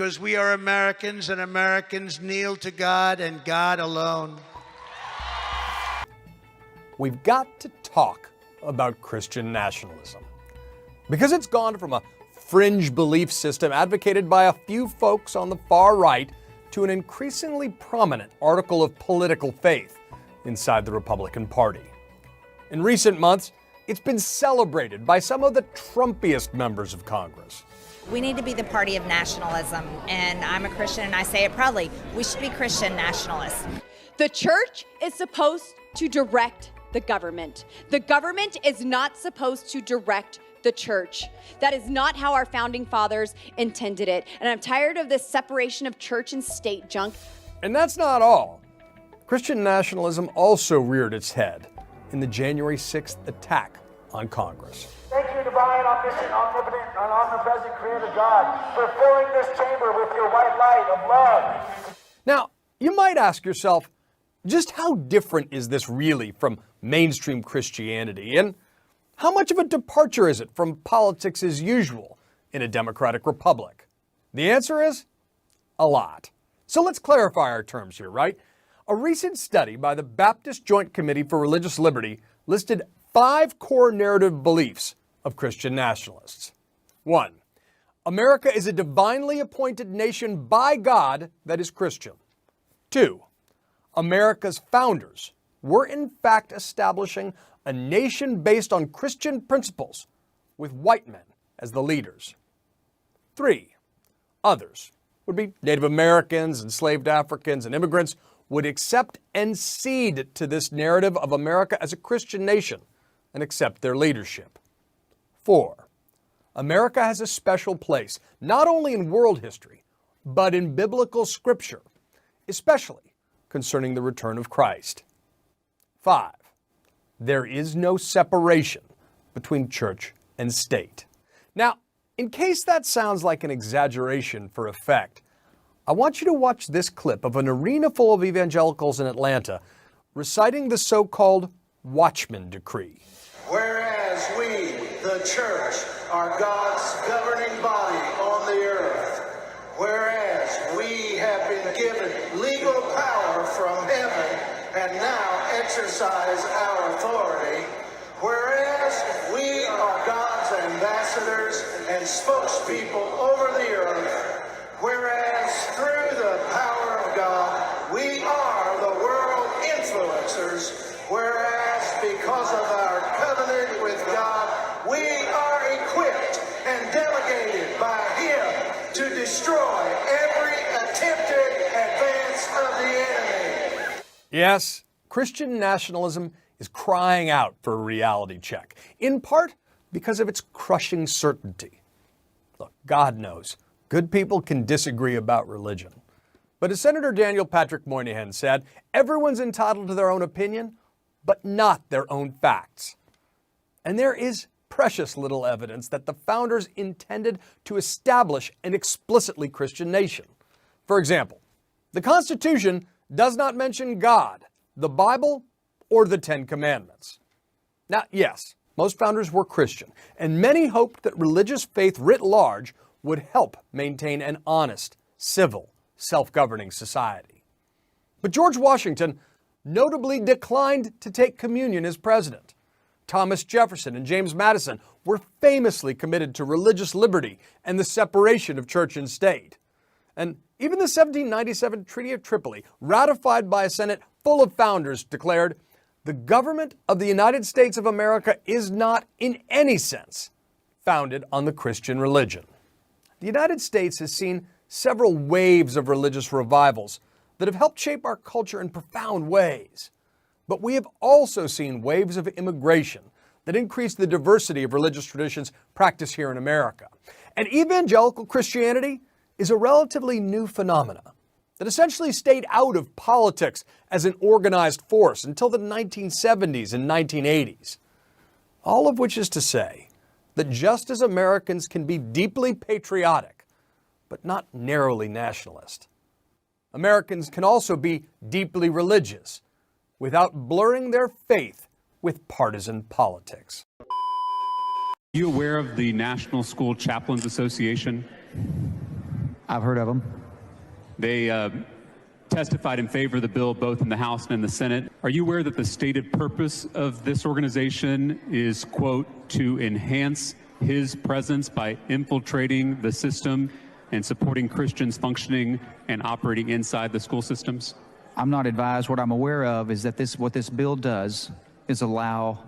because we are Americans and Americans kneel to God and God alone. We've got to talk about Christian nationalism, because it's gone from a fringe belief system advocated by a few folks on the far right to an increasingly prominent article of political faith inside the Republican Party. In recent months, it's been celebrated by some of the Trumpiest members of Congress. We need to be the party of nationalism, and I'm a Christian and I say it proudly. We should be Christian nationalists. The church is supposed to direct the government. The government is not supposed to direct the church. That is not how our founding fathers intended it. And I'm tired of this separation of church and state junk. And that's not all. Christian nationalism also reared its head in the January 6th attack on Congress. Thank you, divine, omniscient, omnipotent, and omnipresent Creator God, for filling this chamber with your white light of love. Now, you might ask yourself, just how different is this really from mainstream Christianity? And how much of a departure is it from politics as usual in a democratic republic? The answer is a lot. So let's clarify our terms here, right? A recent study by the Baptist Joint Committee for Religious Liberty listed 5 core narrative beliefs of Christian nationalists. 1. America is a divinely appointed nation by God that is Christian. 2. America's founders were in fact establishing a nation based on Christian principles with white men as the leaders. 3. Others would be Native Americans, enslaved Africans, and immigrants would accept and cede to this narrative of America as a Christian nation and accept their leadership. 4. America has a special place, not only in world history, but in biblical scripture, especially concerning the return of Christ. 5. There is no separation between church and state. Now, in case that sounds like an exaggeration for effect, I want you to watch this clip of an arena full of evangelicals in Atlanta reciting the so-called Watchman Decree. Whereas we, the church, are God's governing body on the earth, whereas we have been given legal power from heaven and now exercise our authority, whereas we are God's ambassadors and spokespeople over the earth, whereas through the power of God we are the world influencers, whereas because of our covenant with God we are equipped and delegated by Him to destroy every attempted advance of the enemy. Yes, Christian nationalism is crying out for a reality check, in part because of its crushing certainty. Look, God knows, good people can disagree about religion. But as Senator Daniel Patrick Moynihan said, everyone's entitled to their own opinion, but not their own facts. And there is precious little evidence that the founders intended to establish an explicitly Christian nation. For example, the Constitution does not mention God, the Bible, or the Ten Commandments. Now, yes, most founders were Christian, and many hoped that religious faith writ large would help maintain an honest, civil, self-governing society. But George Washington notably declined to take communion as president. Thomas Jefferson and James Madison were famously committed to religious liberty and the separation of church and state. And even the 1797 Treaty of Tripoli, ratified by a Senate full of founders, declared, "The government of the United States of America is not in any sense founded on the Christian religion." The United States has seen several waves of religious revivals that have helped shape our culture in profound ways. But we have also seen waves of immigration that increased the diversity of religious traditions practiced here in America. And evangelical Christianity is a relatively new phenomena that essentially stayed out of politics as an organized force until the 1970s and 1980s. All of which is to say that just as Americans can be deeply patriotic, but not narrowly nationalist, Americans can also be deeply religious without blurring their faith with partisan politics. Are you aware of the National School Chaplains Association? I've heard of them. They testified in favor of the bill both in the House and in the Senate. Are you aware that the stated purpose of this organization is, quote, to enhance his presence by infiltrating the system and supporting Christians functioning and operating inside the school systems? I'm not advised. What I'm aware of is that what this bill does is allow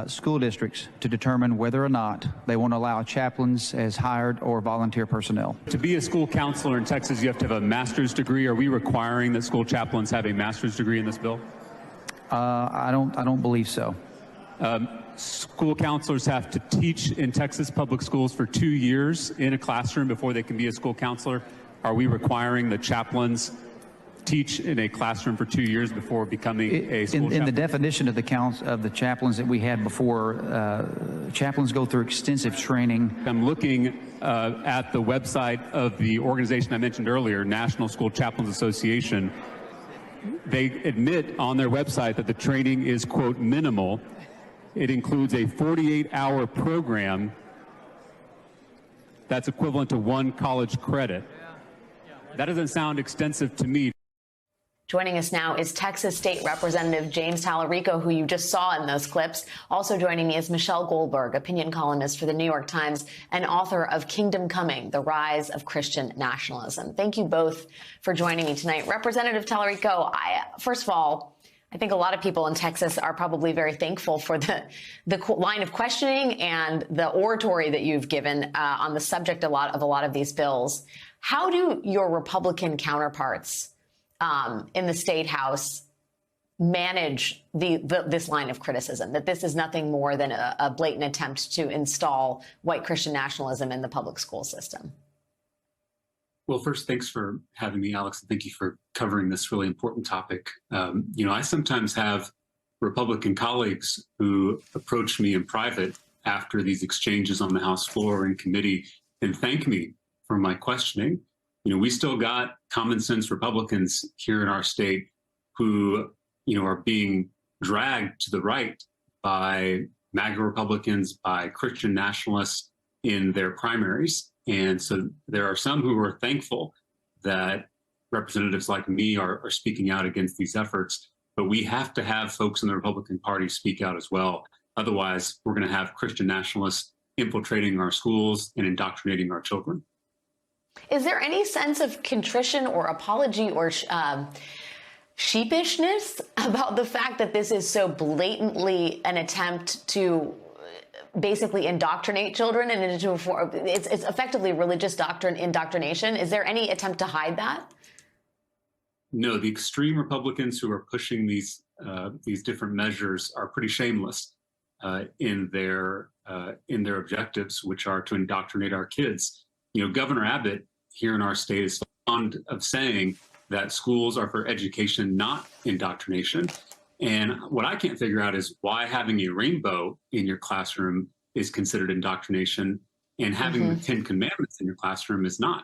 school districts to determine whether or not they want to allow chaplains as hired or volunteer personnel. To be a school counselor in Texas, you have to have a master's degree. Are we requiring that school chaplains have a master's degree in this bill? I don't believe so. School counselors have to teach in Texas public schools for 2 years in a classroom before they can be a school counselor. Are we requiring the chaplains teach in a classroom for 2 years before becoming a school chaplain? In the definition of the chaplains that we had before, chaplains go through extensive training. I'm looking at the website of the organization I mentioned earlier, National School Chaplains Association. They admit on their website that the training is, quote, minimal. It includes a 48-hour program that's equivalent to 1 college credit. That doesn't sound extensive to me. Joining us now is Texas State Representative James Tallarico, who you just saw in those clips. Also joining me is Michelle Goldberg, opinion columnist for the New York Times and author of Kingdom Coming, The Rise of Christian Nationalism. Thank you both for joining me tonight. Representative Tallarico, first of all, I think a lot of people in Texas are probably very thankful for the line of questioning and the oratory that you've given on the subject of a lot of these bills. How do your Republican counterparts in the State House manage this line of criticism, that this is nothing more than a blatant attempt to install white Christian nationalism in the public school system? Well, first, thanks for having me, Alex, and thank you for covering this really important topic. I sometimes have Republican colleagues who approach me in private after these exchanges on the House floor and committee and thank me for my questioning. We still got common sense Republicans here in our state who, are being dragged to the right by MAGA Republicans, by Christian nationalists in their primaries. And so there are some who are thankful that representatives like me are speaking out against these efforts, but we have to have folks in the Republican Party speak out as well. Otherwise, we're going to have Christian nationalists infiltrating our schools and indoctrinating our children. Is there any sense of contrition or apology or sheepishness about the fact that this is so blatantly an attempt to basically indoctrinate children and it's effectively religious indoctrination? Is there any attempt to hide that? No, the extreme Republicans who are pushing these different measures are pretty shameless in their objectives, which are to indoctrinate our kids. Governor Abbott here in our state is fond of saying that schools are for education, not indoctrination. And what I can't figure out is why having a rainbow in your classroom is considered indoctrination and having the 10 Commandments in your classroom is not.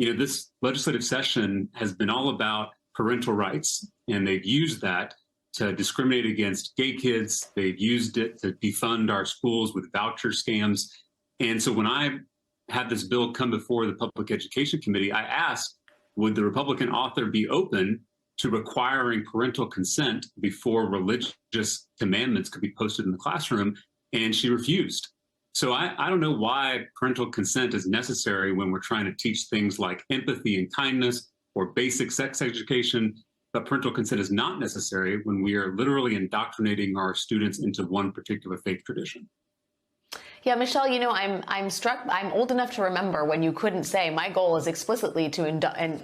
This legislative session has been all about parental rights, and they've used that to discriminate against gay kids. They've used it to defund our schools with voucher scams. And so when I had this bill come before the Public Education Committee, I asked, would the Republican author be open to requiring parental consent before religious commandments could be posted in the classroom? And she refused. So I don't know why parental consent is necessary when we're trying to teach things like empathy and kindness or basic sex education, but parental consent is not necessary when we are literally indoctrinating our students into one particular faith tradition. Yeah, Michelle, I'm struck. I'm old enough to remember when you couldn't say my goal is explicitly to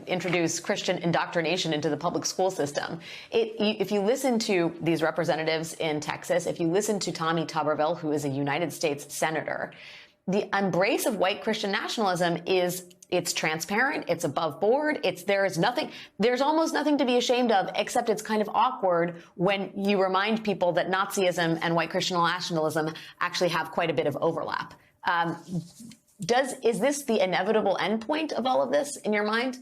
introduce Christian indoctrination into the public school system. If you listen to these representatives in Texas, if you listen to Tommy Tuberville, who is a United States senator, the embrace of white Christian nationalism it's transparent, it's above board, there's almost nothing to be ashamed of, except it's kind of awkward when you remind people that Nazism and white Christian nationalism actually have quite a bit of overlap. Is this the inevitable endpoint of all of this in your mind?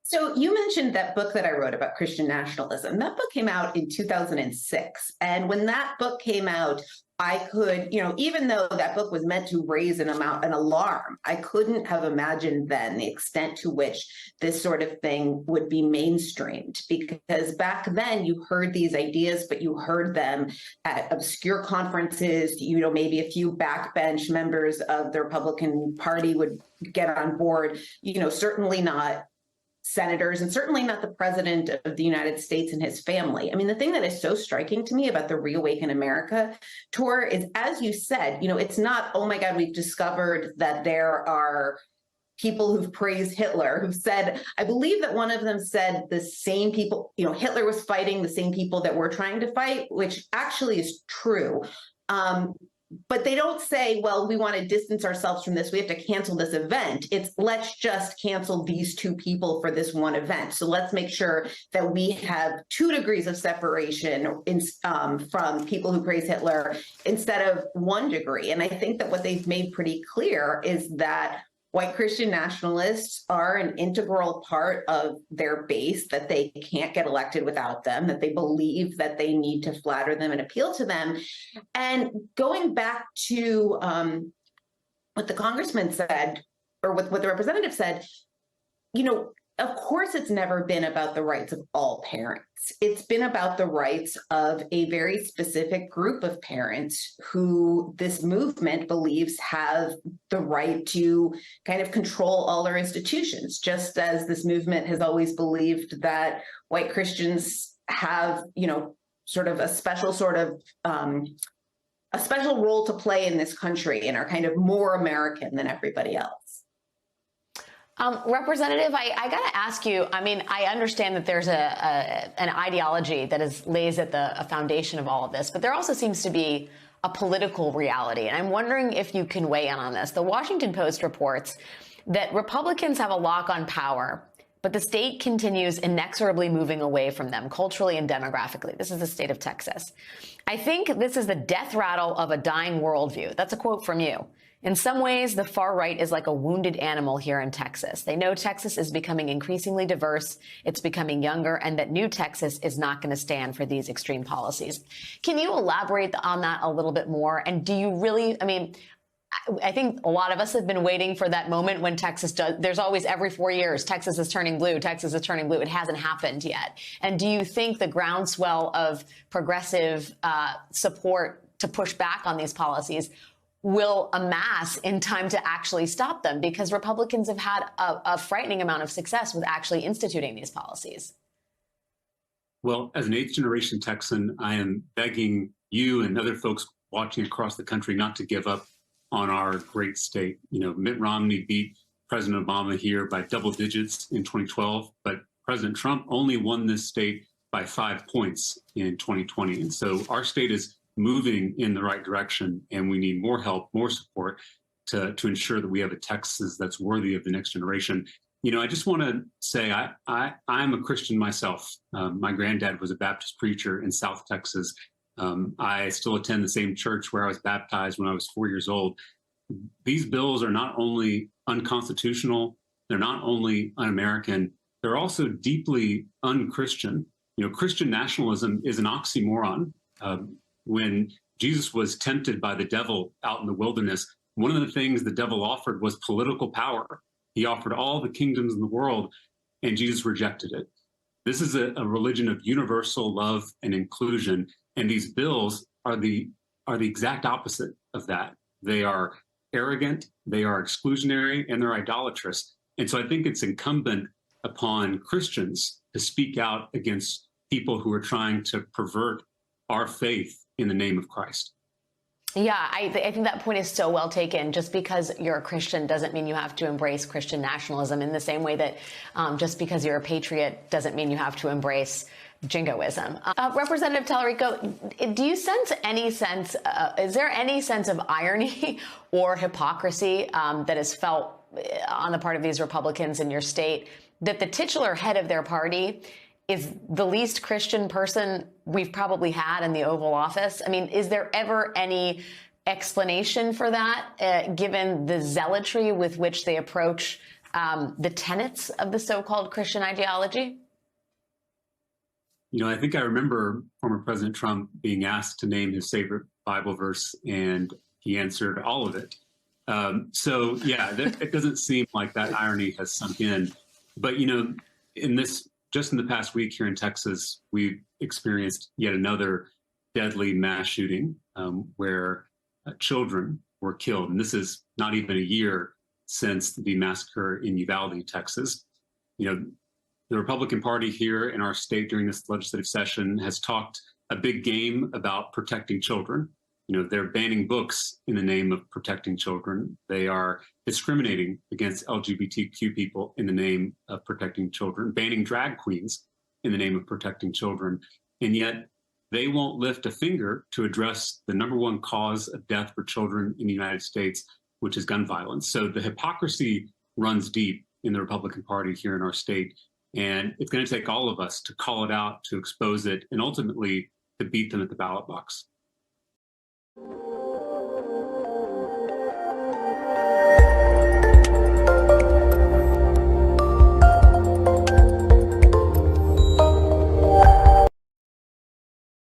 So you mentioned that book that I wrote about Christian nationalism. That book came out in 2006. And when that book came out, I could, even though that book was meant to raise an alarm, I couldn't have imagined then the extent to which this sort of thing would be mainstreamed. Because back then you heard these ideas, but you heard them at obscure conferences. Maybe a few backbench members of the Republican Party would get on board. Certainly not senators, and certainly not the president of the United States and his family. I mean, the thing that is so striking to me about the Reawaken America tour is, as you said, it's not, oh my God, we've discovered that there are people who've praised Hitler, who've said, I believe that one of them said the same people, Hitler was fighting the same people that we're trying to fight, which actually is true. But they don't say, well, we want to distance ourselves from this. We have to cancel this event. It's let's just cancel these two people for this one event. So let's make sure that we have 2 degrees of separation from people who praise Hitler instead of 1 degree. And I think that what they've made pretty clear is that white Christian nationalists are an integral part of their base, that they can't get elected without them, that they believe that they need to flatter them and appeal to them. And going back to what the congressman said, or what the representative said, of course, it's never been about the rights of all parents. It's been about the rights of a very specific group of parents who this movement believes have the right to kind of control all our institutions, just as this movement has always believed that white Christians have, sort of a special role to play in this country and are kind of more American than everybody else. Representative, I got to ask you, I mean, I understand that there's an ideology that lays at the foundation of all of this, but there also seems to be a political reality. And I'm wondering if you can weigh in on this. The Washington Post reports that Republicans have a lock on power, but the state continues inexorably moving away from them culturally and demographically. This is the state of Texas. I think this is the death rattle of a dying worldview. That's a quote from you. In some ways, the far right is like a wounded animal here in Texas. They know Texas is becoming increasingly diverse, it's becoming younger, and that new Texas is not going to stand for these extreme policies. Can you elaborate on that a little bit more? And do you really, I think a lot of us have been waiting for that moment when Texas does. There's always every 4 years, Texas is turning blue, Texas is turning blue. It hasn't happened yet. And do you think the groundswell of progressive support to push back on these policies will amass in time to actually stop them? Because Republicans have had a frightening amount of success with actually instituting these policies. Well, as an 8th generation Texan, I am begging you and other folks watching across the country not to give up on our great state. Mitt Romney beat President Obama here by double digits in 2012, but President Trump only won this state by 5 points in 2020. And so our state is moving in the right direction, and we need more help, more support to ensure that we have a Texas that's worthy of the next generation. I just want to say I'm a Christian myself. My granddad was a Baptist preacher in South Texas. I still attend the same church where I was baptized when I was 4 years old. These bills are not only unconstitutional, they're not only un-American, they're also deeply un-Christian. Christian nationalism is an oxymoron. When Jesus was tempted by the devil out in the wilderness, one of the things the devil offered was political power. He offered all the kingdoms in the world, and Jesus rejected it. This is a religion of universal love and inclusion, and these bills are the exact opposite of that. They are arrogant, they are exclusionary, and they're idolatrous. And so I think it's incumbent upon Christians to speak out against people who are trying to pervert our faith in the name of Christ. Yeah, I think that point is so well taken. Just because you're a Christian doesn't mean you have to embrace Christian nationalism, in the same way that just because you're a patriot doesn't mean you have to embrace jingoism. Representative Tallarico, do you sense is there any sense of irony or hypocrisy that is felt on the part of these Republicans in your state, that the titular head of their party is the least Christian person we've probably had in the Oval Office? I mean, is there ever any explanation for that, given the zealotry with which they approach the tenets of the so-called Christian ideology? I think I remember former President Trump being asked to name his favorite Bible verse, and he answered all of it. So yeah, it doesn't seem like that irony has sunk in. But you know, just in the past week here in Texas, we've experienced yet another deadly mass shooting where children were killed, and this is not even a year since the massacre in Uvalde, Texas. You know, the Republican Party here in our state during this legislative session has talked a big game about protecting children. You know, they're banning books in the name of protecting children. They are discriminating against LGBTQ people in the name of protecting children, banning drag queens in the name of protecting children. And yet they won't lift a finger to address the number one cause of death for children in the United States, which is gun violence. So the hypocrisy runs deep in the Republican Party here in our state. And it's going to take all of us to call it out, to expose it, and ultimately to beat them at the ballot box.